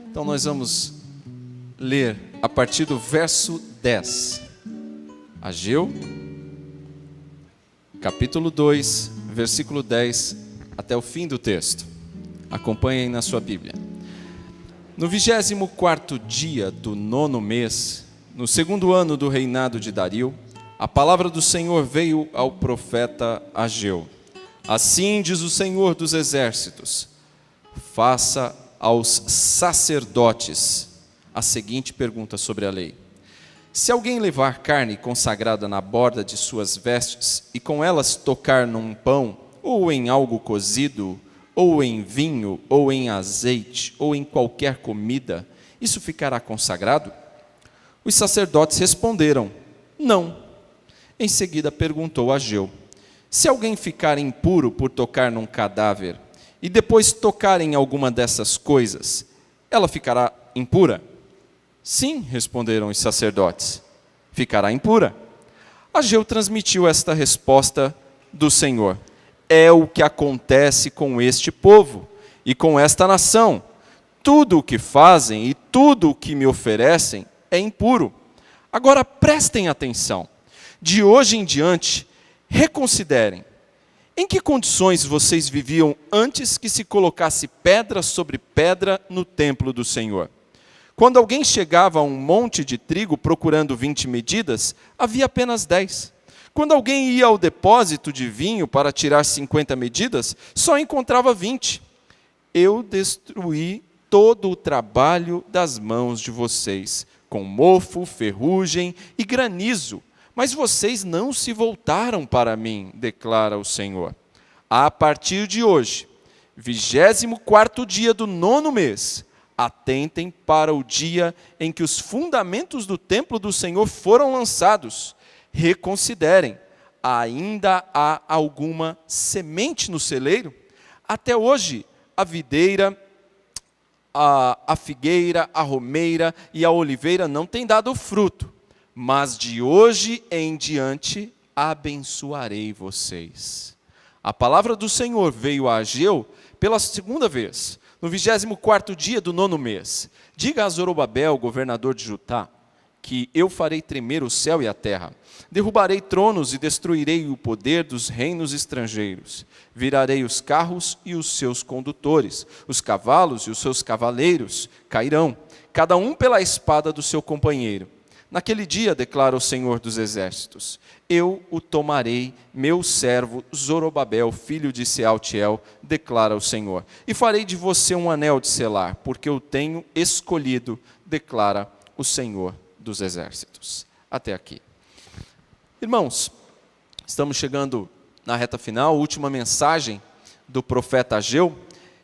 Então nós vamos ler a partir do verso 10. Ageu, capítulo 2, versículo 10, até o fim do texto. Acompanhem na sua Bíblia. No 24º dia do 9º mês, no 2º ano do reinado de Dario, a palavra do Senhor veio ao profeta Ageu. Assim diz o Senhor dos Exércitos: faça aos sacerdotes a seguinte pergunta sobre a lei: se alguém levar carne consagrada na borda de suas vestes e com elas tocar num pão, ou em algo cozido, ou em vinho, ou em azeite, ou em qualquer comida, isso ficará consagrado? Os sacerdotes responderam: não. Em seguida perguntou Ageu: se alguém ficar impuro por tocar num cadáver, e depois tocar em alguma dessas coisas, ela ficará impura? Sim, responderam os sacerdotes, ficará impura. Ageu transmitiu esta resposta do Senhor: é o que acontece com este povo e com esta nação. Tudo o que fazem e tudo o que me oferecem é impuro. Agora prestem atenção. De hoje em diante, reconsiderem. Em que condições vocês viviam antes que se colocasse pedra sobre pedra no templo do Senhor? Quando alguém chegava a um monte de trigo procurando 20 medidas, havia apenas 10. Quando alguém ia ao depósito de vinho para tirar 50 medidas, só encontrava 20. Eu destruí todo o trabalho das mãos de vocês, com mofo, ferrugem e granizo. Mas vocês não se voltaram para mim, declara o Senhor. A partir de hoje, 24º dia do 9º mês, atentem para o dia em que os fundamentos do templo do Senhor foram lançados. Reconsiderem, ainda há alguma semente no celeiro? Até hoje, a videira, a figueira, a romeira e a oliveira não têm dado fruto. Mas de hoje em diante abençoarei vocês. A palavra do Senhor veio a Ageu pela segunda vez, no 24º dia do 9º mês. Diga a Zorobabel, governador de Judá, que eu farei tremer o céu e a terra. Derrubarei tronos e destruirei o poder dos reinos estrangeiros. Virarei os carros e os seus condutores. Os cavalos e os seus cavaleiros cairão, cada um pela espada do seu companheiro. Naquele dia, declara o Senhor dos Exércitos, eu o tomarei, meu servo Zorobabel, filho de Sealtiel, declara o Senhor, e farei de você um anel de selar, porque eu tenho escolhido, declara o Senhor dos Exércitos. Até aqui. Irmãos, estamos chegando na reta final, última mensagem do profeta Ageu,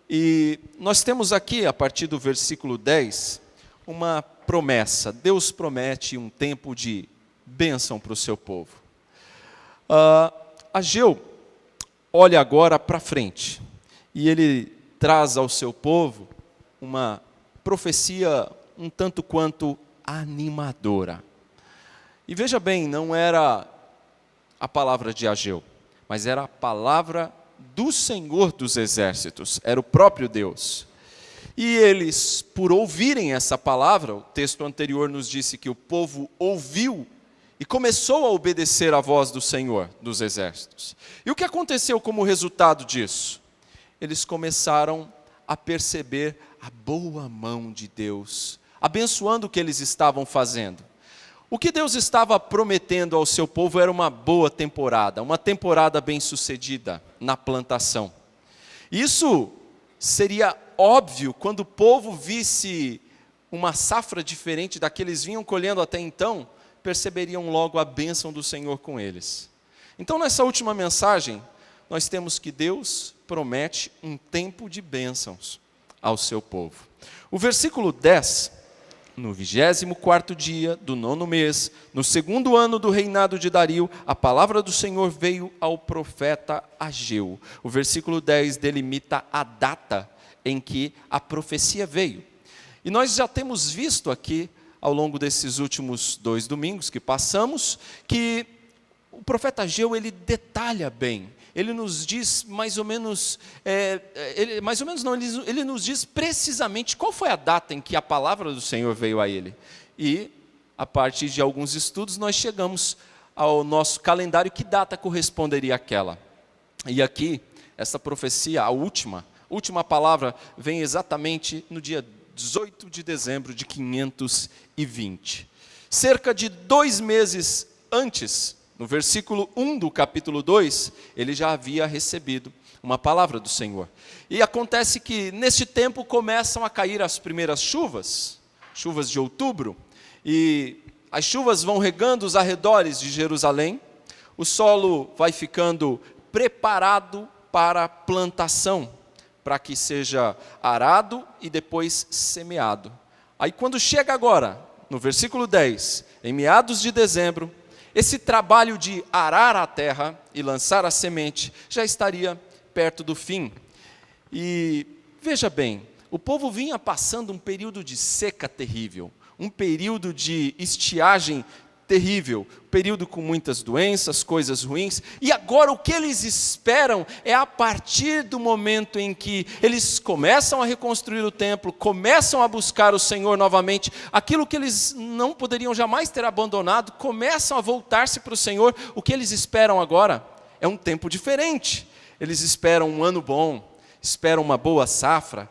e nós temos aqui, a partir do versículo 10, uma promessa. Deus promete um tempo de bênção para o seu povo. Ageu olha agora para frente e ele traz ao seu povo uma profecia um tanto quanto animadora. E veja bem, não era a palavra de Ageu, mas era a palavra do Senhor dos Exércitos, era o próprio Deus. E eles, por ouvirem essa palavra, o texto anterior nos disse que o povo ouviu e começou a obedecer à voz do Senhor dos Exércitos. E o que aconteceu como resultado disso? Eles começaram a perceber a boa mão de Deus, abençoando o que eles estavam fazendo. O que Deus estava prometendo ao seu povo era uma boa temporada, uma temporada bem-sucedida na plantação. Isso seria óbvio quando o povo visse uma safra diferente da que eles vinham colhendo até então, perceberiam logo a bênção do Senhor com eles. Então, nessa última mensagem, nós temos que Deus promete um tempo de bênçãos ao seu povo. O versículo 10, no 24º dia do 9º mês, no 2º ano do reinado de Dario, a palavra do Senhor veio ao profeta Ageu. O versículo 10 delimita a data em que a profecia veio. E nós já temos visto aqui, ao longo desses últimos 2 domingos que passamos, que o profeta Ageu, ele detalha bem, ele nos diz mais ou menos, ele nos diz precisamente qual foi a data em que a palavra do Senhor veio a ele. E, a partir de alguns estudos, nós chegamos ao nosso calendário, que data corresponderia àquela. E aqui, essa profecia, a última palavra, vem exatamente no dia 18 de dezembro de 520. Cerca de 2 meses antes, no versículo 1 do capítulo 2, ele já havia recebido uma palavra do Senhor. E acontece que, neste tempo, começam a cair as primeiras chuvas de outubro, e as chuvas vão regando os arredores de Jerusalém, o solo vai ficando preparado para plantação, para que seja arado e depois semeado. Aí quando chega agora, no versículo 10, em meados de dezembro, esse trabalho de arar a terra e lançar a semente já estaria perto do fim. E veja bem, o povo vinha passando um período de seca terrível, um período de estiagem terrível, período com muitas doenças, coisas ruins, e agora o que eles esperam é, a partir do momento em que eles começam a reconstruir o templo, começam a buscar o Senhor novamente, aquilo que eles não poderiam jamais ter abandonado, começam a voltar-se para o Senhor. O que eles esperam agora é um tempo diferente. Eles esperam um ano bom, esperam uma boa safra,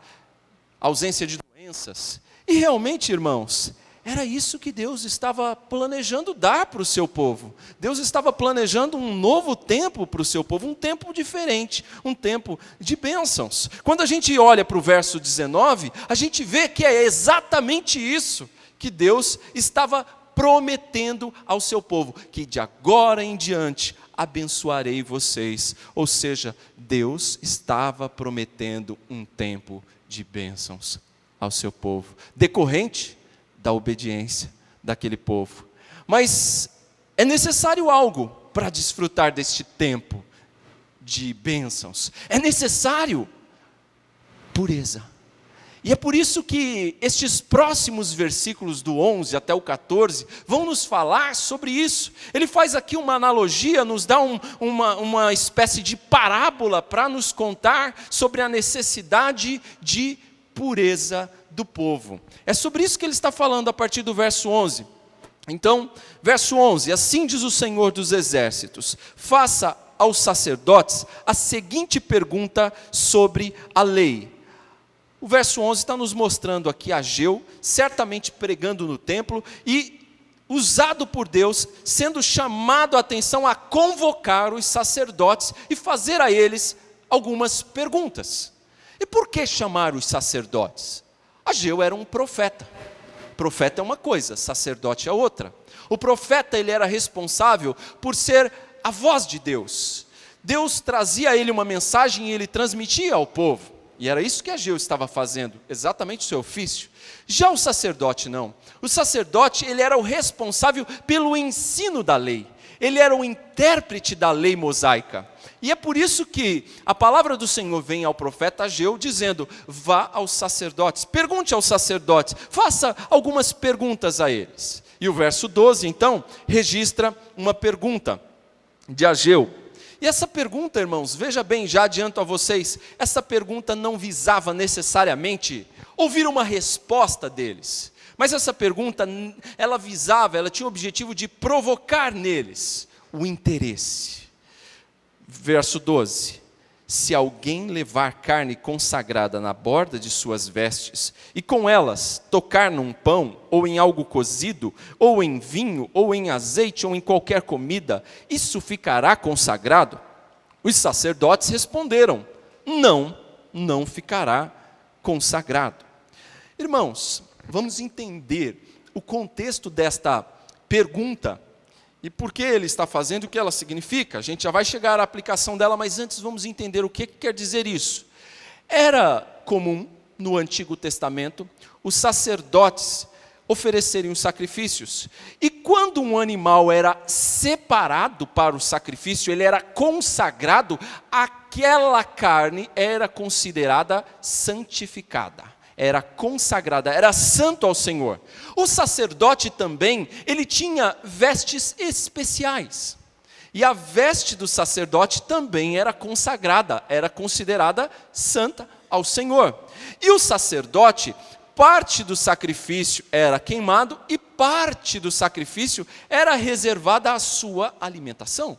ausência de doenças. E realmente, irmãos, era isso que Deus estava planejando dar para o seu povo. Deus estava planejando um novo tempo para o seu povo, um tempo diferente, um tempo de bênçãos. Quando a gente olha para o verso 19, a gente vê que é exatamente isso que Deus estava prometendo ao seu povo, que de agora em diante abençoarei vocês. Ou seja, Deus estava prometendo um tempo de bênçãos ao seu povo, decorrente da obediência daquele povo. Mas é necessário algo para desfrutar deste tempo de bênçãos. É necessário pureza. E é por isso que estes próximos versículos do 11 até o 14 vão nos falar sobre isso. Ele faz aqui uma analogia, nos dá uma espécie de parábola para nos contar sobre a necessidade de pureza do povo. É sobre isso que ele está falando a partir do verso 11. Então, verso 11, assim diz o Senhor dos Exércitos: faça aos sacerdotes a seguinte pergunta sobre a lei. O verso 11 está nos mostrando aqui Ageu, certamente pregando no templo, e usado por Deus, sendo chamado a atenção a convocar os sacerdotes e fazer a eles algumas perguntas. E por que chamar os sacerdotes? Ageu era um profeta. Profeta é uma coisa, sacerdote é outra. O profeta, ele era responsável por ser a voz de Deus. Deus trazia a ele uma mensagem e ele transmitia ao povo. E era isso que Ageu estava fazendo, exatamente o seu ofício. Já o sacerdote não. O sacerdote, ele era o responsável pelo ensino da lei. Ele era o intérprete da lei mosaica. E é por isso que a palavra do Senhor vem ao profeta Ageu dizendo: vá aos sacerdotes, pergunte aos sacerdotes, faça algumas perguntas a eles. E o verso 12, então, registra uma pergunta de Ageu. E essa pergunta, irmãos, veja bem, já adianto a vocês, essa pergunta não visava necessariamente ouvir uma resposta deles. Mas essa pergunta, ela tinha o objetivo de provocar neles o interesse. Verso 12: se alguém levar carne consagrada na borda de suas vestes, e com elas tocar num pão, ou em algo cozido, ou em vinho, ou em azeite, ou em qualquer comida, isso ficará consagrado? Os sacerdotes responderam: não ficará consagrado. Irmãos, vamos entender o contexto desta pergunta, e por que ele está fazendo, o que ela significa. A gente já vai chegar à aplicação dela, mas antes vamos entender o que quer dizer isso. Era comum, no Antigo Testamento, os sacerdotes oferecerem os sacrifícios. E quando um animal era separado para o sacrifício, ele era consagrado, aquela carne era considerada santificada. Era consagrada, era santo ao Senhor. O sacerdote também, ele tinha vestes especiais. E a veste do sacerdote também era consagrada, era considerada santa ao Senhor. E o sacerdote, parte do sacrifício era queimado e parte do sacrifício era reservada à sua alimentação.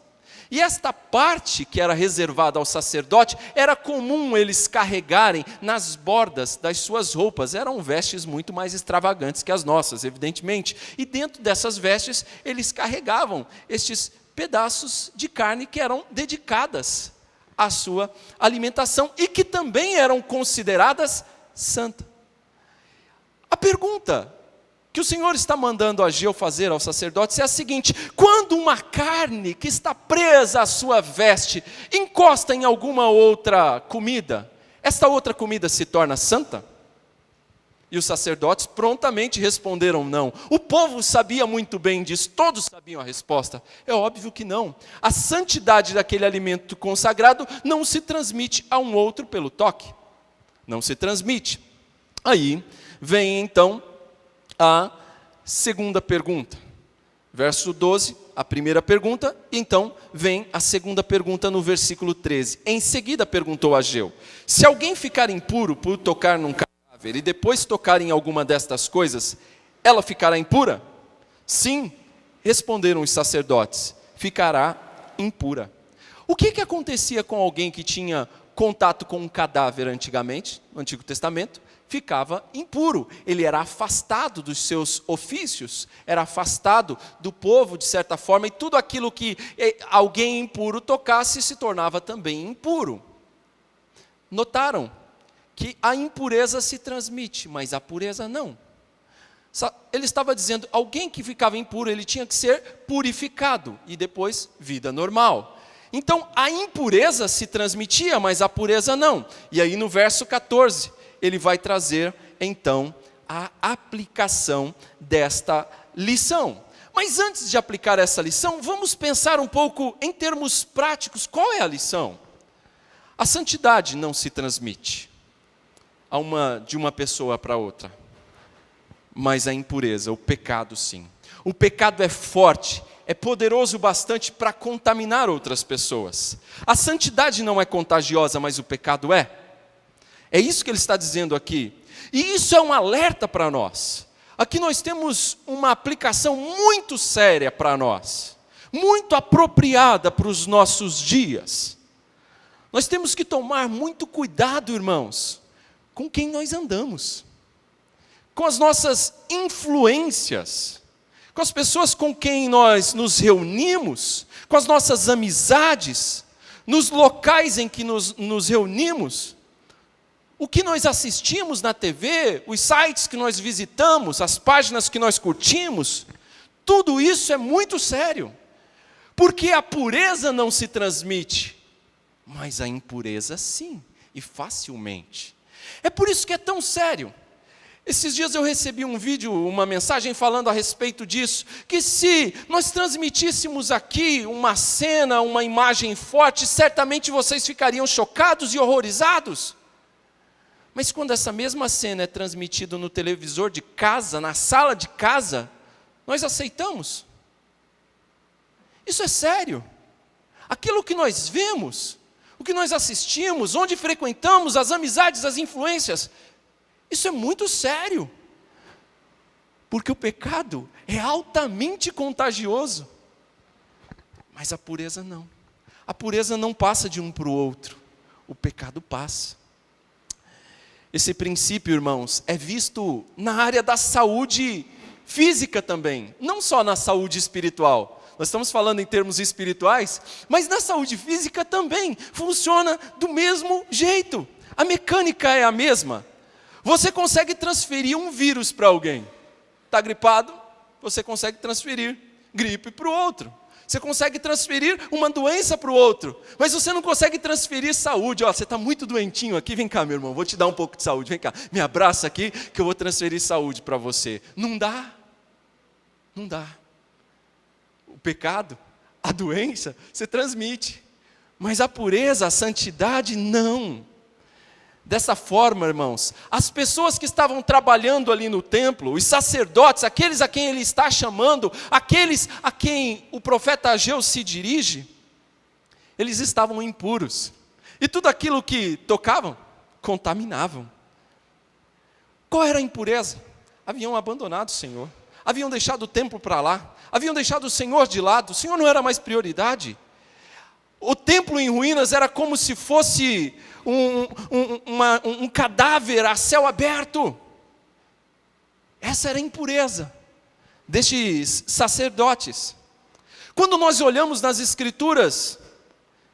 E esta parte que era reservada ao sacerdote, era comum eles carregarem nas bordas das suas roupas. Eram vestes muito mais extravagantes que as nossas, evidentemente. E dentro dessas vestes, eles carregavam estes pedaços de carne que eram dedicadas à sua alimentação e que também eram consideradas santas. A pergunta que o Senhor está mandando Ageu fazer aos sacerdotes é a seguinte: quando uma carne que está presa à sua veste encosta em alguma outra comida, esta outra comida se torna santa? E os sacerdotes prontamente responderam não. O povo sabia muito bem disso, todos sabiam a resposta. É óbvio que não. A santidade daquele alimento consagrado não se transmite a um outro pelo toque. Não se transmite. Aí vem então a segunda pergunta. Verso 12, a primeira pergunta, e então vem a segunda pergunta no versículo 13. Em seguida perguntou Ageu: se alguém ficar impuro por tocar num cadáver e depois tocar em alguma destas coisas, ela ficará impura? Sim, responderam os sacerdotes, ficará impura. O que acontecia com alguém que tinha contato com um cadáver antigamente, no Antigo Testamento? Ficava impuro, ele era afastado dos seus ofícios, era afastado do povo de certa forma, e tudo aquilo que alguém impuro tocasse se tornava também impuro. Notaram que a impureza se transmite, mas a pureza não. Ele estava dizendo, alguém que ficava impuro, ele tinha que ser purificado, e depois vida normal. Então a impureza se transmitia, mas a pureza não. E aí no verso 14, ele vai trazer, então, a aplicação desta lição. Mas antes de aplicar essa lição, vamos pensar um pouco em termos práticos. Qual é a lição? A santidade não se transmite de uma pessoa para outra. Mas a impureza, o pecado sim. O pecado é forte, é poderoso bastante para contaminar outras pessoas. A santidade não é contagiosa, mas o pecado é. É isso que ele está dizendo aqui. E isso é um alerta para nós. Aqui nós temos uma aplicação muito séria para nós. Muito apropriada para os nossos dias. Nós temos que tomar muito cuidado, irmãos, com quem nós andamos. Com as nossas influências. Com as pessoas com quem nós nos reunimos. Com as nossas amizades. Nos locais em que nos reunimos. O que nós assistimos na TV, os sites que nós visitamos, as páginas que nós curtimos, tudo isso é muito sério. Porque a pureza não se transmite, mas a impureza sim, e facilmente. É por isso que é tão sério. Esses dias eu recebi um vídeo, uma mensagem falando a respeito disso, que se nós transmitíssemos aqui uma cena, uma imagem forte, certamente vocês ficariam chocados e horrorizados. Mas quando essa mesma cena é transmitida no televisor de casa, na sala de casa, nós aceitamos. Isso é sério. Aquilo que nós vemos, o que nós assistimos, onde frequentamos, as amizades, as influências, isso é muito sério. Porque o pecado é altamente contagioso. Mas a pureza não. A pureza não passa de um para o outro. O pecado passa. Esse princípio, irmãos, é visto na área da saúde física também, não só na saúde espiritual. Nós estamos falando em termos espirituais, mas na saúde física também funciona do mesmo jeito. A mecânica é a mesma. Você consegue transferir um vírus para alguém. Está gripado? Você consegue transferir gripe para o outro. Você consegue transferir uma doença para o outro, mas você não consegue transferir saúde. Ó, você está muito doentinho aqui, vem cá, meu irmão, vou te dar um pouco de saúde, vem cá, me abraça aqui que eu vou transferir saúde para você. Não dá, não dá. O pecado, a doença, você transmite, mas a pureza, a santidade, não. Dessa forma, irmãos, as pessoas que estavam trabalhando ali no templo, os sacerdotes, aqueles a quem ele está chamando, aqueles a quem o profeta Ageu se dirige, eles estavam impuros. E tudo aquilo que tocavam, contaminavam. Qual era a impureza? Haviam abandonado o Senhor, haviam deixado o templo para lá, haviam deixado o Senhor de lado, o Senhor não era mais prioridade. O templo em ruínas era como se fosse um cadáver a céu aberto. Essa era a impureza destes sacerdotes. Quando nós olhamos nas Escrituras,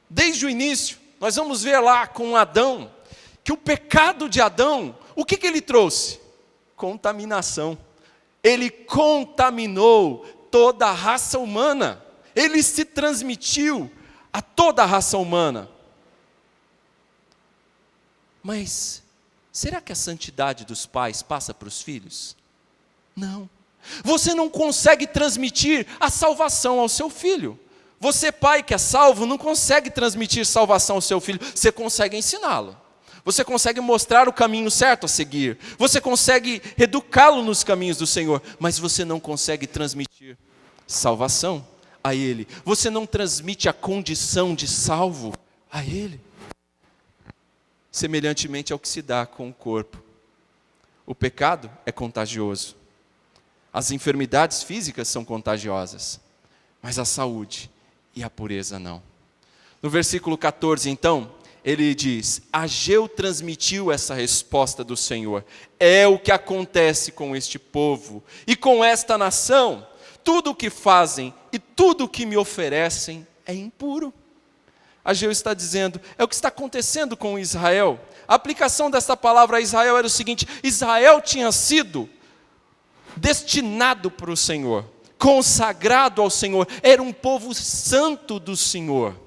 desde o início, nós vamos ver lá com Adão, que o pecado de Adão, o que ele trouxe? Contaminação. Ele contaminou toda a raça humana. Ele se transmitiu a toda a raça humana. Mas, será que a santidade dos pais passa para os filhos? Não. Você não consegue transmitir a salvação ao seu filho. Você, pai que é salvo, não consegue transmitir salvação ao seu filho. Você consegue ensiná-lo. Você consegue mostrar o caminho certo a seguir. Você consegue educá-lo nos caminhos do Senhor. Mas você não consegue transmitir salvação a ele. Você não transmite a condição de salvo a ele. Semelhantemente ao que se dá com o corpo. O pecado é contagioso. As enfermidades físicas são contagiosas. Mas a saúde e a pureza não. No versículo 14, então, ele diz: Ageu transmitiu essa resposta do Senhor. É o que acontece com este povo e com esta nação. Tudo o que fazem e tudo o que me oferecem é impuro. Ageu está dizendo, é o que está acontecendo com Israel. A aplicação dessa palavra a Israel era o seguinte: Israel tinha sido destinado para o Senhor, consagrado ao Senhor, era um povo santo do Senhor.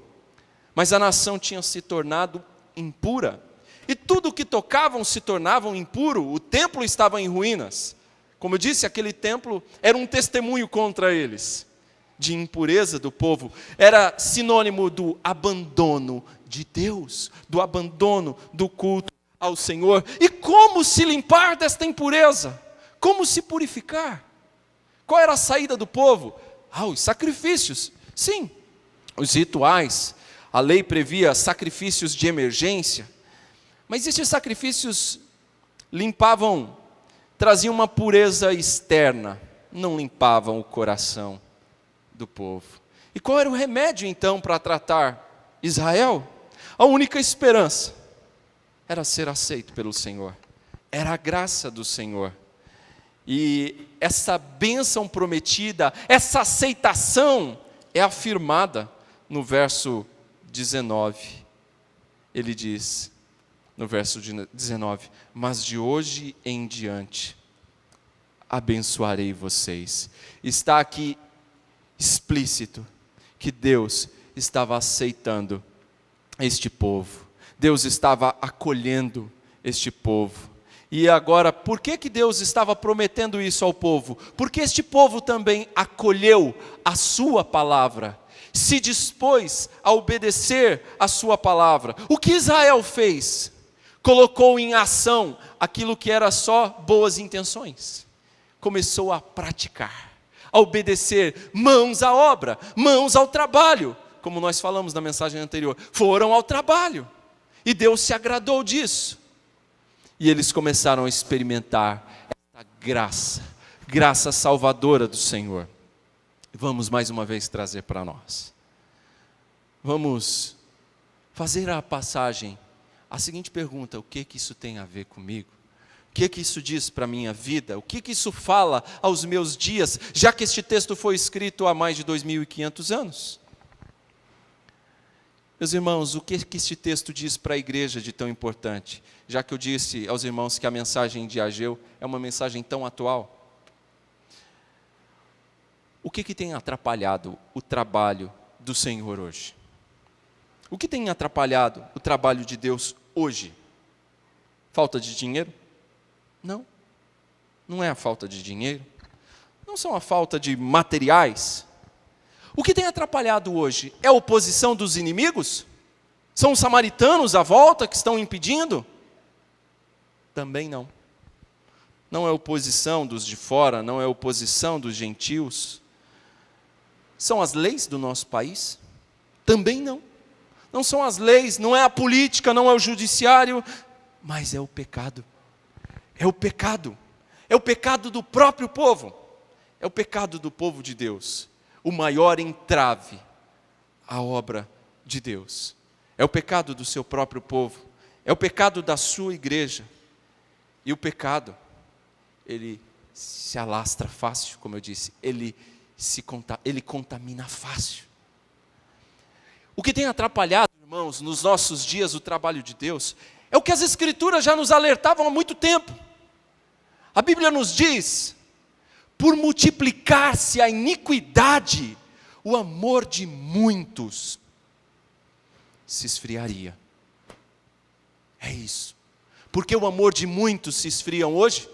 Mas a nação tinha se tornado impura. E tudo o que tocavam se tornavam impuro. O templo estava em ruínas. Como eu disse, aquele templo era um testemunho contra eles, de impureza do povo. Era sinônimo do abandono de Deus, do abandono do culto ao Senhor. E como se limpar desta impureza? Como se purificar? Qual era a saída do povo? Os sacrifícios. Sim, os rituais. A lei previa sacrifícios de emergência, mas esses sacrifícios traziam uma pureza externa, não limpavam o coração do povo. E qual era o remédio então para tratar Israel? A única esperança era ser aceito pelo Senhor, era a graça do Senhor. E essa bênção prometida, essa aceitação é afirmada no verso 19, ele diz, no verso 19, mas de hoje em diante, abençoarei vocês. Está aqui explícito que Deus estava aceitando este povo, Deus estava acolhendo este povo. E agora, por que Deus estava prometendo isso ao povo? Porque este povo também acolheu a sua palavra, se dispôs a obedecer a sua palavra. O que Israel fez? Colocou em ação aquilo que era só boas intenções. Começou a praticar, a obedecer, mãos à obra, mãos ao trabalho. Como nós falamos na mensagem anterior, foram ao trabalho. E Deus se agradou disso. E eles começaram a experimentar essa graça salvadora do Senhor. Vamos mais uma vez trazer para nós. Vamos fazer a passagem, a seguinte pergunta: o que isso tem a ver comigo? O que isso diz para a minha vida? O que isso fala aos meus dias, já que este texto foi escrito há mais de 2.500 anos? Meus irmãos, o que este texto diz para a igreja de tão importante? Já que eu disse aos irmãos que a mensagem de Ageu é uma mensagem tão atual. O que tem atrapalhado o trabalho do Senhor hoje? O que tem atrapalhado o trabalho de Deus hoje? Falta de dinheiro? Não. Não é a falta de dinheiro. Não são a falta de materiais. O que tem atrapalhado hoje é a oposição dos inimigos? São os samaritanos à volta que estão impedindo? Também não. Não é oposição dos de fora, não é oposição dos gentios. São as leis do nosso país? Também não. Não são as leis, não é a política, não é o judiciário, mas é o pecado. É o pecado. É o pecado do próprio povo. É o pecado do povo de Deus. O maior entrave à obra de Deus. É o pecado do seu próprio povo. É o pecado da sua igreja. E o pecado, ele se alastra fácil, como eu disse. Ele contamina fácil. O que tem atrapalhado, irmãos, nos nossos dias o trabalho de Deus, é o que as Escrituras já nos alertavam há muito tempo. A Bíblia nos diz: por multiplicar-se a iniquidade, o amor de muitos se esfriaria. É isso. Por que o amor de muitos se esfria hoje?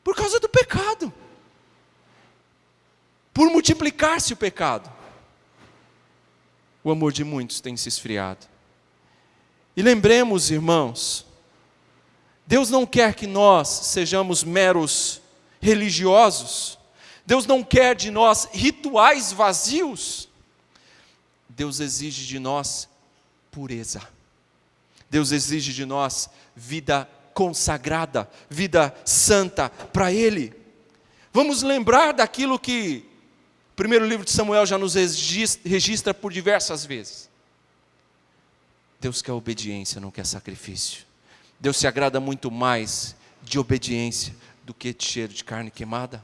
Por causa do pecado. Por multiplicar-se o pecado, o amor de muitos tem se esfriado. E lembremos, irmãos, Deus não quer que nós sejamos meros religiosos. Deus não quer de nós rituais vazios. Deus exige de nós pureza. Deus exige de nós vida consagrada, vida santa para Ele. Vamos lembrar daquilo que o primeiro livro de Samuel já nos registra por diversas vezes. Deus quer obediência, não quer sacrifício. Deus se agrada muito mais de obediência do que de cheiro de carne queimada.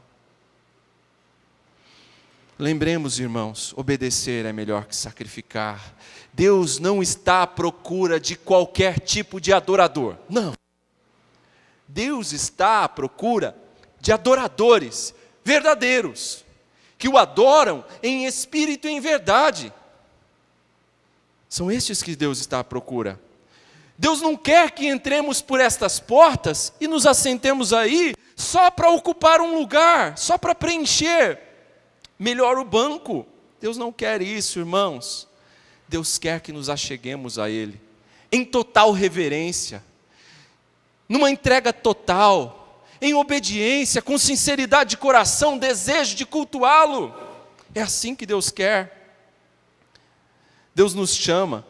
Lembremos, irmãos, obedecer é melhor que sacrificar. Deus não está à procura de qualquer tipo de adorador. Não. Deus está à procura de adoradores verdadeiros, que o adoram em espírito e em verdade. São estes que Deus está à procura. Deus não quer que entremos por estas portas e nos assentemos aí só para ocupar um lugar, só para preencher melhor o banco. Deus não quer isso, irmãos. Deus quer que nos acheguemos a Ele, em total reverência, numa entrega total, em obediência, com sinceridade de coração, desejo de cultuá-lo. É assim que Deus quer. Deus nos chama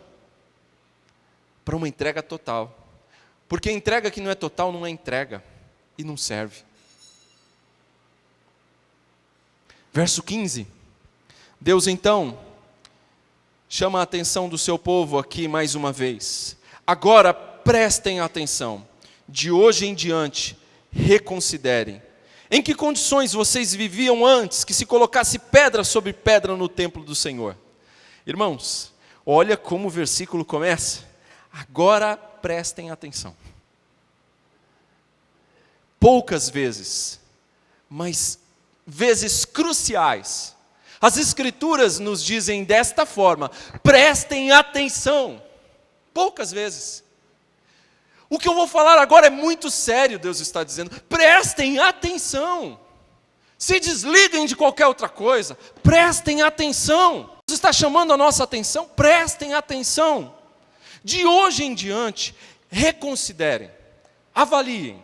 para uma entrega total, porque a entrega que não é total não é entrega, e não serve. Verso 15, Deus então chama a atenção do seu povo aqui mais uma vez. Agora prestem atenção, de hoje em diante, reconsiderem. Em que condições vocês viviam antes que se colocasse pedra sobre pedra no templo do Senhor? Irmãos, olha como o versículo começa. Agora prestem atenção. Poucas vezes, mas vezes cruciais, as Escrituras nos dizem desta forma: prestem atenção. Poucas vezes. O que eu vou falar agora é muito sério, Deus está dizendo. Prestem atenção. Se desliguem de qualquer outra coisa. Prestem atenção. Deus está chamando a nossa atenção. Prestem atenção. De hoje em diante, reconsiderem, avaliem,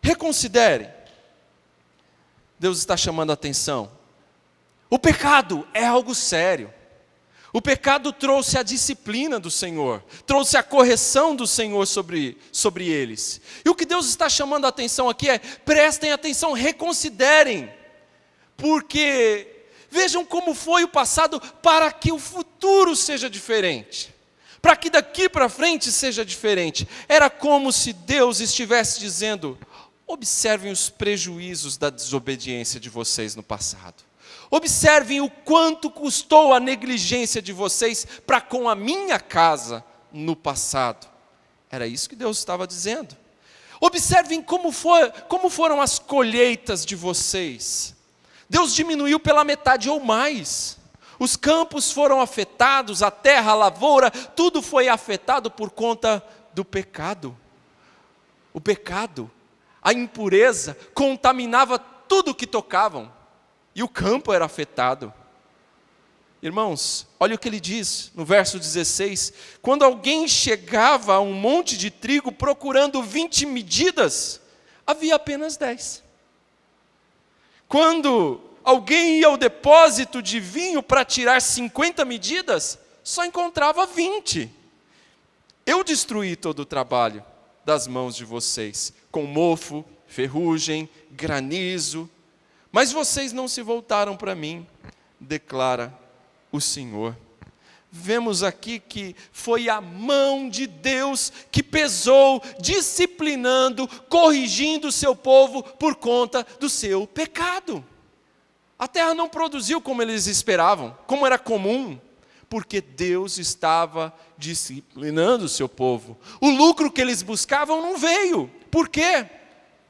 reconsiderem. Deus está chamando a atenção. O pecado é algo sério. O pecado trouxe a disciplina do Senhor, trouxe a correção do Senhor sobre eles. E o que Deus está chamando a atenção aqui é: prestem atenção, reconsiderem, porque vejam como foi o passado para que o futuro seja diferente. Para que daqui para frente seja diferente. Era como se Deus estivesse dizendo: observem os prejuízos da desobediência de vocês no passado. Observem o quanto custou a negligência de vocês para com a minha casa no passado. Era isso que Deus estava dizendo. Observem como foram as colheitas de vocês. Deus diminuiu pela metade ou mais. Os campos foram afetados, a terra, a lavoura, tudo foi afetado por conta do pecado. O pecado, a impureza, contaminava tudo que tocavam. E o campo era afetado. Irmãos, olha o que ele diz no verso 16: quando alguém chegava a um monte de trigo procurando 20 medidas, havia apenas 10. Quando alguém ia ao depósito de vinho para tirar 50 medidas, só encontrava 20. Eu destruí todo o trabalho das mãos de vocês, com mofo, ferrugem, granizo, mas vocês não se voltaram para mim, declara o Senhor. Vemos aqui que foi a mão de Deus que pesou, disciplinando, corrigindo o seu povo por conta do seu pecado. A terra não produziu como eles esperavam, como era comum, porque Deus estava disciplinando o seu povo. O lucro que eles buscavam não veio. Por quê?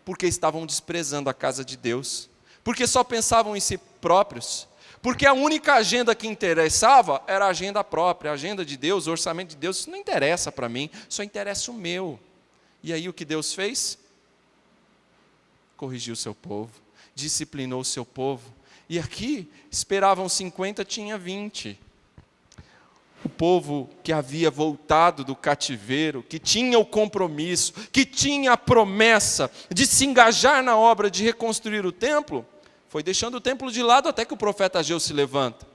Porque estavam desprezando a casa de Deus, porque só pensavam em si próprios, porque a única agenda que interessava era a agenda própria, a agenda de Deus, o orçamento de Deus. Isso não interessa para mim, só interessa o meu. E aí o que Deus fez? Corrigiu o seu povo, disciplinou o seu povo. E aqui, esperavam 50, tinha 20. O povo que havia voltado do cativeiro, que tinha o compromisso, que tinha a promessa de se engajar na obra de reconstruir o templo, foi deixando o templo de lado até que o profeta Ageu se levanta.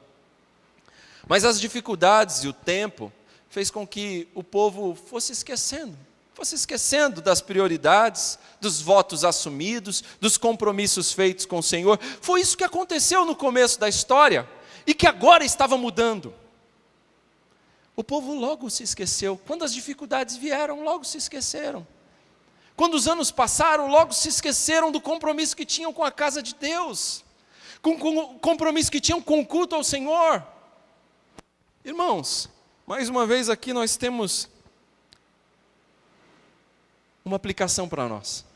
Mas as dificuldades e o tempo fez com que o povo fosse esquecendo das prioridades, dos votos assumidos, dos compromissos feitos com o Senhor. Foi isso que aconteceu no começo da história e que agora estava mudando. O povo logo se esqueceu. Quando as dificuldades vieram, logo se esqueceram. Quando os anos passaram, logo se esqueceram do compromisso que tinham com a casa de Deus, com o compromisso que tinham com o culto ao Senhor. Irmãos, mais uma vez aqui nós temos uma aplicação para nós.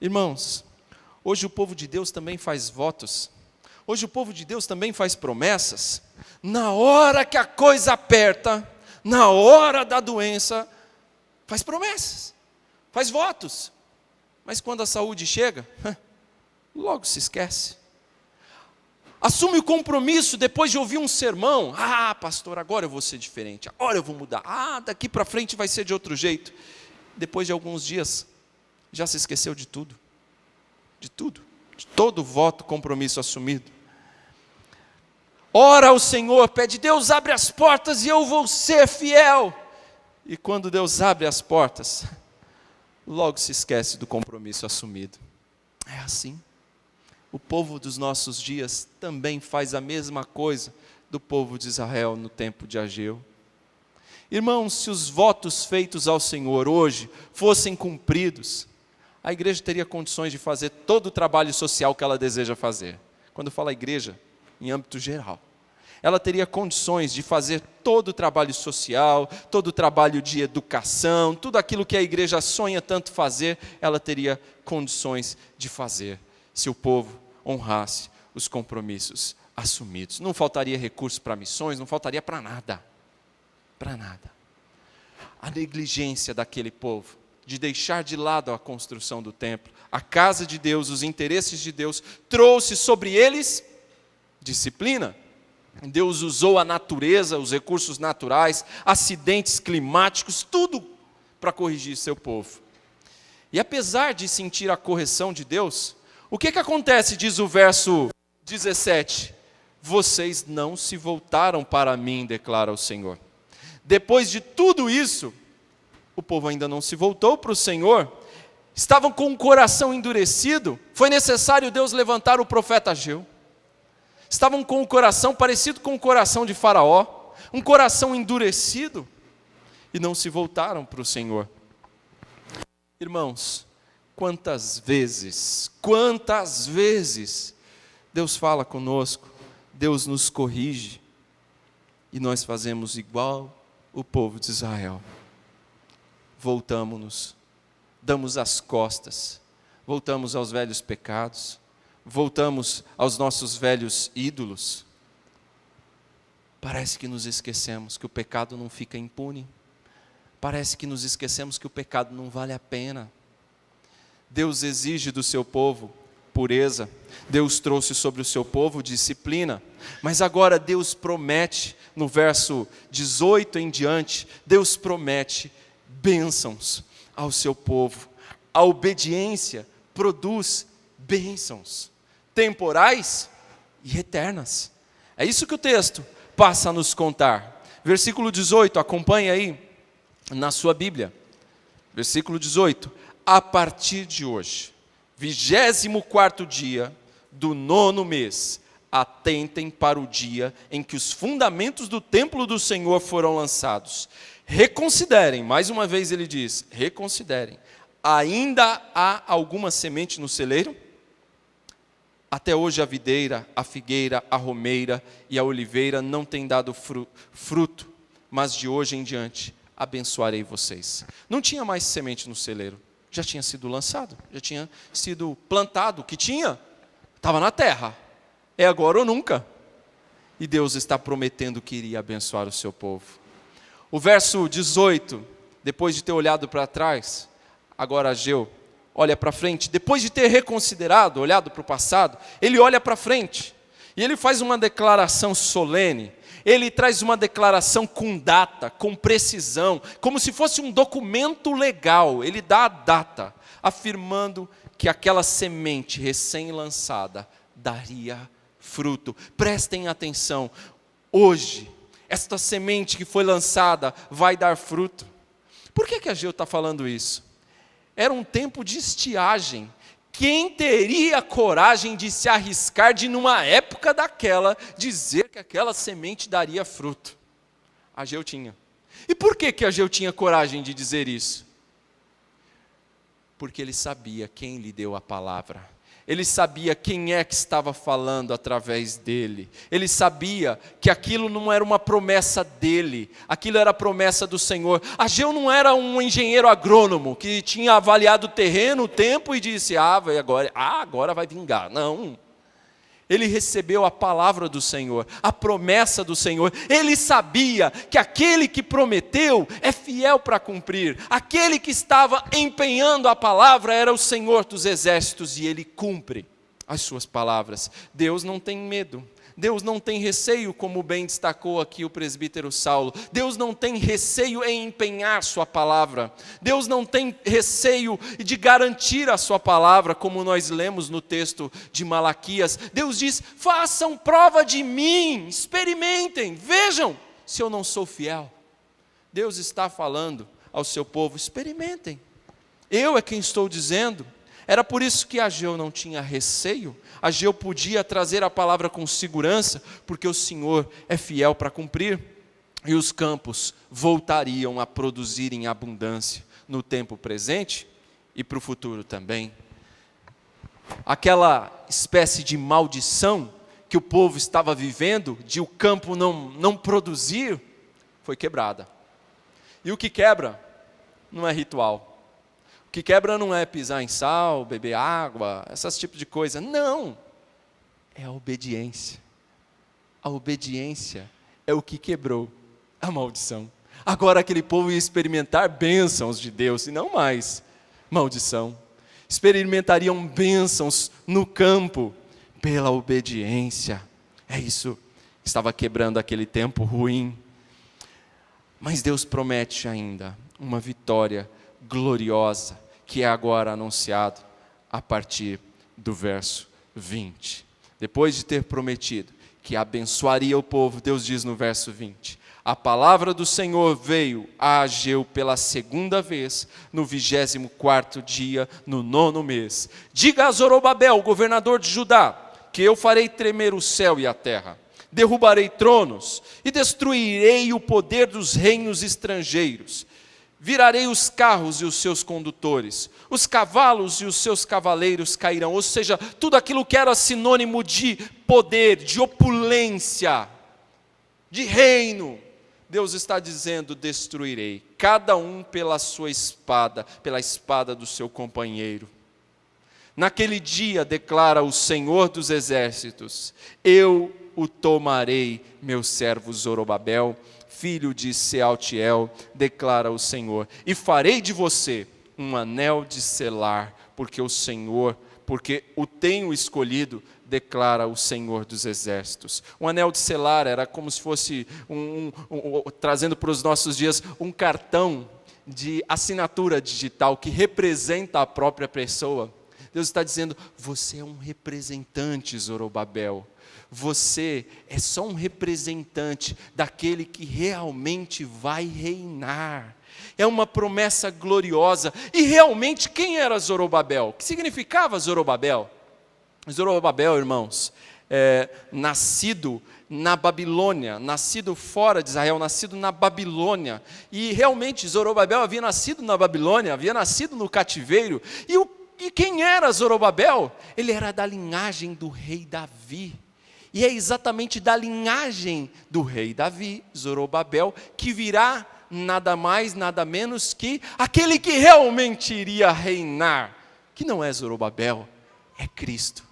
Irmãos, hoje o povo de Deus também faz votos, hoje o povo de Deus também faz promessas. Na hora que a coisa aperta, na hora da doença, faz promessas, faz votos, mas quando a saúde chega, logo se esquece. Assume o compromisso depois de ouvir um sermão. Pastor, agora eu vou ser diferente, agora eu vou mudar. Daqui para frente vai ser de outro jeito. Depois de alguns dias, já se esqueceu de tudo, de todo voto, compromisso assumido. Ora ao Senhor, pede: Deus, abre as portas e eu vou ser fiel. E quando Deus abre as portas, logo se esquece do compromisso assumido. É assim. O povo dos nossos dias também faz a mesma coisa do povo de Israel no tempo de Ageu. Irmãos, se os votos feitos ao Senhor hoje fossem cumpridos, a igreja teria condições de fazer todo o trabalho social que ela deseja fazer. Quando eu falo igreja, em âmbito geral. Ela teria condições de fazer todo o trabalho social, todo o trabalho de educação, tudo aquilo que a igreja sonha tanto fazer, ela teria condições de fazer, se o povo honrasse os compromissos assumidos. Não faltaria recursos para missões, não faltaria para nada. Para nada. A negligência daquele povo, de deixar de lado a construção do templo, a casa de Deus, os interesses de Deus, trouxe sobre eles disciplina. Deus usou a natureza, os recursos naturais, acidentes climáticos, tudo para corrigir seu povo. E apesar de sentir a correção de Deus, o que acontece, diz o verso 17? Vocês não se voltaram para mim, declara o Senhor. Depois de tudo isso, o povo ainda não se voltou para o Senhor, estavam com o coração endurecido, foi necessário Deus levantar o profeta Ageu. Estavam com o coração parecido com o coração de Faraó, um coração endurecido, e não se voltaram para o Senhor. Irmãos, quantas vezes Deus fala conosco, Deus nos corrige, e nós fazemos igual o povo de Israel. Voltamos-nos, damos as costas, voltamos aos velhos pecados, voltamos aos nossos velhos ídolos. Parece que nos esquecemos que o pecado não fica impune. Parece que nos esquecemos que o pecado não vale a pena. Deus exige do seu povo pureza. Deus trouxe sobre o seu povo disciplina. Mas agora Deus promete, no verso 18 em diante, Deus promete bênçãos ao seu povo. A obediência produz bênçãos, temporais e eternas. É isso que o texto passa a nos contar. Versículo 18, acompanha aí na sua Bíblia. Versículo 18, a partir de hoje, 24º dia do 9º mês, atentem para o dia em que os fundamentos do templo do Senhor foram lançados. Reconsiderem, mais uma vez ele diz, reconsiderem. Ainda há alguma semente no celeiro? Até hoje a videira, a figueira, a romeira e a oliveira não têm dado fruto, mas de hoje em diante abençoarei vocês. Não tinha mais semente no celeiro, já tinha sido lançado, já tinha sido plantado, o que tinha? Estava na terra, é agora ou nunca. E Deus está prometendo que iria abençoar o seu povo. O verso 18, depois de ter olhado para trás, agora Ageu olha para frente, depois de ter reconsiderado, olhado para o passado, ele olha para frente, e ele faz uma declaração solene, ele traz uma declaração com data, com precisão, como se fosse um documento legal, ele dá a data, afirmando que aquela semente recém-lançada daria fruto. Prestem atenção, hoje, esta semente que foi lançada vai dar fruto. Por que Ageu está falando isso? Era um tempo de estiagem. Quem teria coragem de se arriscar de, numa época daquela, dizer que aquela semente daria fruto? Ageu tinha. E por que Ageu tinha coragem de dizer isso? Porque ele sabia quem lhe deu a palavra. Ele sabia quem é que estava falando através dele. Ele sabia que aquilo não era uma promessa dele, aquilo era a promessa do Senhor. Ageu não era um engenheiro agrônomo que tinha avaliado o terreno, o tempo e disse, agora vai vingar. Não. Ele recebeu a palavra do Senhor, a promessa do Senhor. Ele sabia que aquele que prometeu é fiel para cumprir. Aquele que estava empenhando a palavra era o Senhor dos exércitos e ele cumpre as suas palavras. Deus não tem medo. Deus não tem receio, como bem destacou aqui o presbítero Saulo. Deus não tem receio em empenhar sua palavra. Deus não tem receio de garantir a sua palavra, como nós lemos no texto de Malaquias. Deus diz, façam prova de mim, experimentem, vejam se eu não sou fiel. Deus está falando ao seu povo, experimentem. Eu é quem estou dizendo. Era por isso que Ageu não tinha receio. Ageu podia trazer a palavra com segurança, porque o Senhor é fiel para cumprir. E os campos voltariam a produzir em abundância no tempo presente e para o futuro também. Aquela espécie de maldição que o povo estava vivendo, de o campo não produzir, foi quebrada. E o que quebra não é ritual. O que quebra não é pisar em sal, beber água, esses tipos de coisa. Não, é a obediência. A obediência é o que quebrou a maldição. Agora aquele povo ia experimentar bênçãos de Deus e não mais maldição. Experimentariam bênçãos no campo pela obediência. É isso que estava quebrando aquele tempo ruim. Mas Deus promete ainda uma vitória gloriosa, que é agora anunciado a partir do verso 20. Depois de ter prometido que abençoaria o povo, Deus diz no verso 20, a palavra do Senhor veio a Ageu pela segunda vez, no 24º dia, no 9º mês. Diga a Zorobabel, governador de Judá, que eu farei tremer o céu e a terra. Derrubarei tronos e destruirei o poder dos reinos estrangeiros. Virarei os carros e os seus condutores, os cavalos e os seus cavaleiros cairão. Ou seja, tudo aquilo que era sinônimo de poder, de opulência, de reino, Deus está dizendo, destruirei, cada um pela sua espada, pela espada do seu companheiro. Naquele dia, declara o Senhor dos exércitos, eu o tomarei, meu servo Zorobabel, filho de Sealtiel, declara o Senhor, e farei de você um anel de selar, porque o Senhor porque o tenho escolhido, declara o Senhor dos Exércitos. Um anel de selar era como se fosse, trazendo para os nossos dias, um cartão de assinatura digital que representa a própria pessoa. Deus está dizendo, você é um representante, Zorobabel. Você é só um representante daquele que realmente vai reinar. É uma promessa gloriosa. E realmente, quem era Zorobabel? O que significava Zorobabel? Zorobabel, irmãos, nascido na Babilônia, nascido fora de Israel, nascido na Babilônia. E realmente Zorobabel havia nascido na Babilônia, havia nascido no cativeiro. E quem era Zorobabel? Ele era da linhagem do rei Davi. E é exatamente da linhagem do rei Davi, Zorobabel, que virá nada mais, nada menos que aquele que realmente iria reinar, que não é Zorobabel, é Cristo.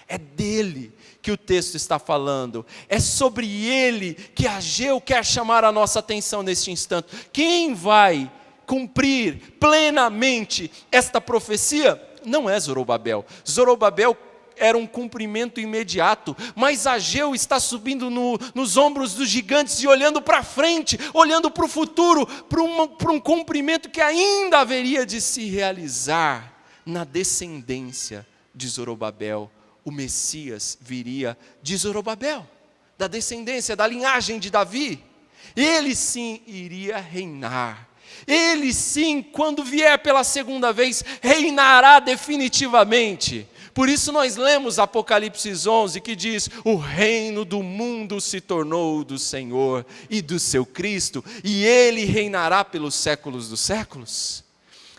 É dele que o texto está falando, é sobre ele que Ageu quer chamar a nossa atenção neste instante. Quem vai cumprir plenamente esta profecia não é Zorobabel. Zorobabel era um cumprimento imediato, mas Ageu está subindo nos ombros dos gigantes e olhando para frente, olhando para o futuro, para um cumprimento que ainda haveria de se realizar na descendência de Zorobabel. O Messias viria de Zorobabel, da descendência, da linhagem de Davi. Ele sim iria reinar. Ele sim, quando vier pela segunda vez, reinará definitivamente. Por isso nós lemos Apocalipse 11, que diz, o reino do mundo se tornou do Senhor e do seu Cristo, e ele reinará pelos séculos dos séculos.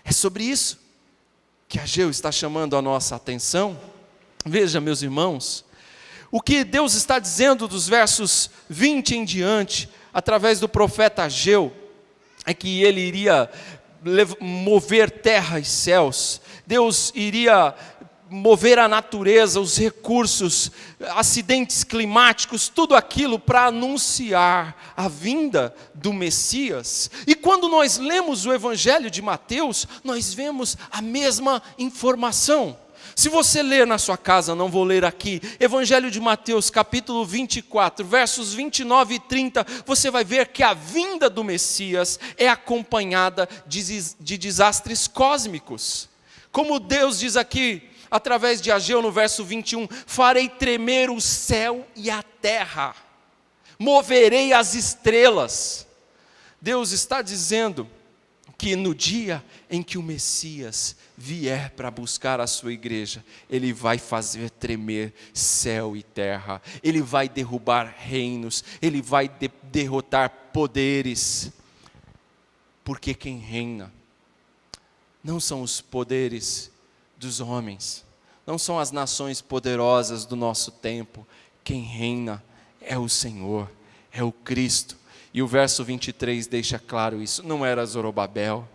É sobre isso que Ageu está chamando a nossa atenção. Veja, meus irmãos, o que Deus está dizendo dos versos 20 em diante, através do profeta Ageu, é que ele iria mover terra e céus. Deus iria mover a natureza, os recursos, acidentes climáticos, tudo aquilo para anunciar a vinda do Messias. E quando nós lemos o Evangelho de Mateus, nós vemos a mesma informação. Se você ler na sua casa, não vou ler aqui, Evangelho de Mateus, capítulo 24, versos 29 e 30, você vai ver que a vinda do Messias é acompanhada de desastres cósmicos. Como Deus diz aqui, através de Ageu, no verso 21, farei tremer o céu e a terra, moverei as estrelas. Deus está dizendo que no dia em que o Messias vier para buscar a sua igreja, ele vai fazer tremer céu e terra, ele vai derrubar reinos, ele vai derrotar poderes, porque quem reina não são os poderes dos homens, não são as nações poderosas do nosso tempo, quem reina é o Senhor, é o Cristo. E o verso 23 deixa claro isso, não era Zorobabel,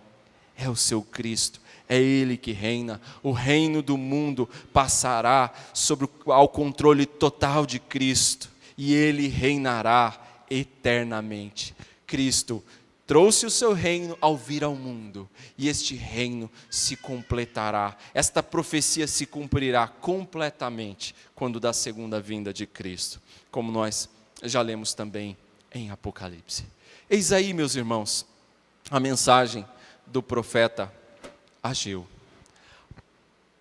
é o seu Cristo, é Ele que reina. O reino do mundo passará ao controle total de Cristo, e Ele reinará eternamente. Cristo trouxe o seu reino ao vir ao mundo, e este reino se completará, esta profecia se cumprirá completamente, quando da segunda vinda de Cristo, como nós já lemos também em Apocalipse. Eis aí, meus irmãos, a mensagem do profeta Ageu.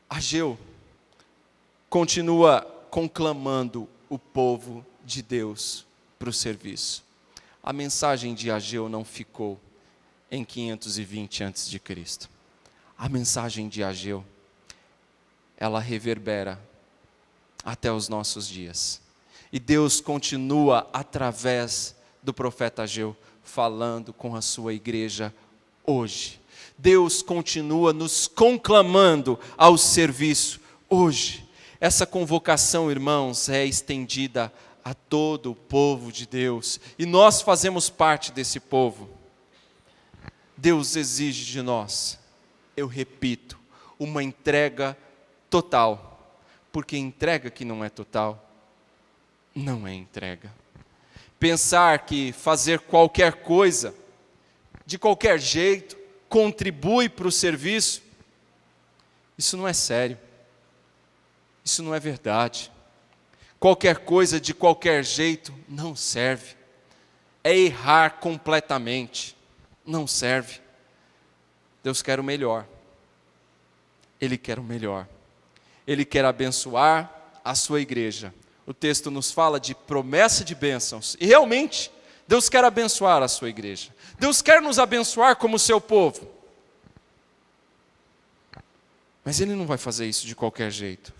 Ageu continua conclamando o povo de Deus para o serviço. A mensagem de Ageu não ficou em 520 a.C. A mensagem de Ageu, ela reverbera até os nossos dias. E Deus continua, através do profeta Ageu, falando com a sua igreja hoje. Deus continua nos conclamando ao serviço hoje. Essa convocação, irmãos, é estendida a todo o povo de Deus, e nós fazemos parte desse povo. Deus exige de nós, eu repito, uma entrega total, porque entrega que não é total, não é entrega. Pensar que fazer qualquer coisa, de qualquer jeito, contribui para o serviço, isso não é sério. Isso não é verdade. Qualquer coisa de qualquer jeito não serve. É errar completamente. Não serve. Deus quer o melhor. Ele quer o melhor. Ele quer abençoar a sua igreja. O texto nos fala de promessa de bênçãos. E realmente, Deus quer abençoar a sua igreja. Deus quer nos abençoar como seu povo. Mas Ele não vai fazer isso de qualquer jeito.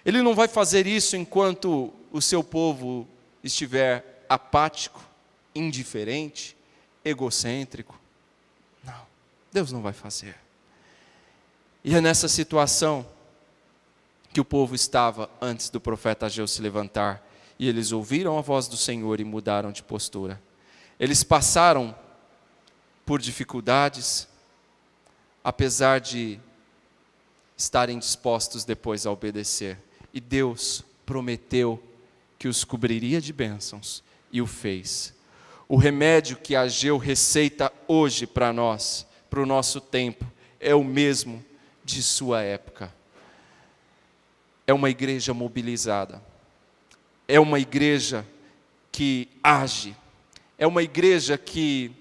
Ele não vai fazer isso enquanto o seu povo estiver apático, indiferente, egocêntrico. Não, Deus não vai fazer. E é nessa situação que o povo estava antes do profeta Ageu se levantar. E eles ouviram a voz do Senhor e mudaram de postura. Eles passaram por dificuldades, apesar de estarem dispostos depois a obedecer. E Deus prometeu que os cobriria de bênçãos, e o fez. O remédio que Ageu receita hoje para nós, para o nosso tempo, é o mesmo de sua época. É uma igreja mobilizada. É uma igreja que age. É uma igreja que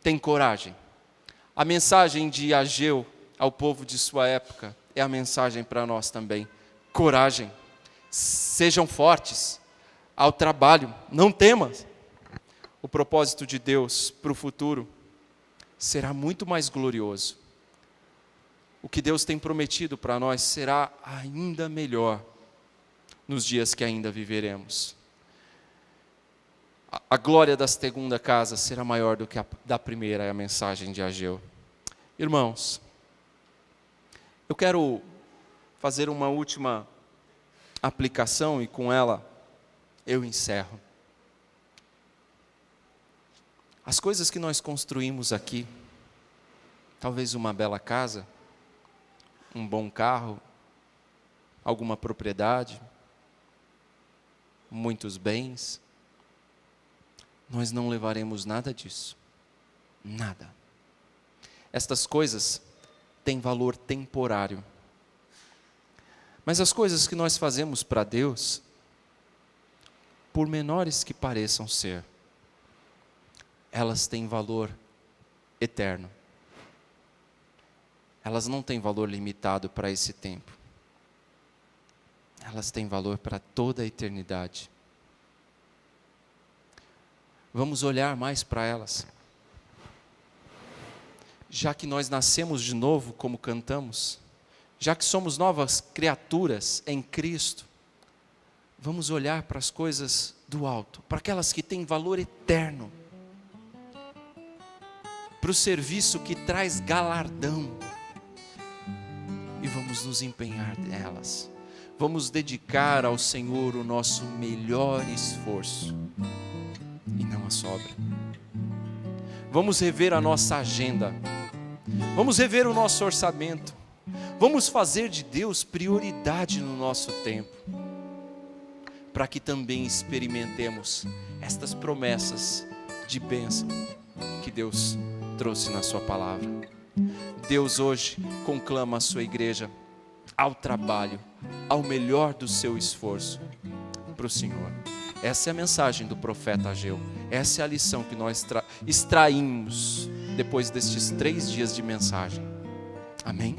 tem coragem. A mensagem de Ageu ao povo de sua época é a mensagem para nós também. Coragem. Sejam fortes ao trabalho. Não temas. O propósito de Deus para o futuro será muito mais glorioso. O que Deus tem prometido para nós será ainda melhor nos dias que ainda viveremos. A glória da segunda casa será maior do que a da primeira, é a mensagem de Ageu. Irmãos, eu quero fazer uma última aplicação e com ela eu encerro. As coisas que nós construímos aqui, talvez uma bela casa, um bom carro, alguma propriedade, muitos bens, nós não levaremos nada disso. Nada. Estas coisas têm valor temporário. Mas as coisas que nós fazemos para Deus, por menores que pareçam ser, elas têm valor eterno. Elas não têm valor limitado para esse tempo. Elas têm valor para toda a eternidade. Vamos olhar mais para elas. Já que nós nascemos de novo, como cantamos, já que somos novas criaturas em Cristo, vamos olhar para as coisas do alto, para aquelas que têm valor eterno, para o serviço que traz galardão, e vamos nos empenhar nelas. Vamos dedicar ao Senhor o nosso melhor esforço, e não a sobra. Vamos rever a nossa agenda, vamos rever o nosso orçamento, vamos fazer de Deus prioridade no nosso tempo, para que também experimentemos estas promessas de bênção que Deus trouxe na sua palavra. Deus hoje conclama a sua igreja ao trabalho, ao melhor do seu esforço para o Senhor. Essa é a mensagem do profeta Ageu. Essa é a lição que nós extraímos depois destes 3 dias de mensagem. Amém?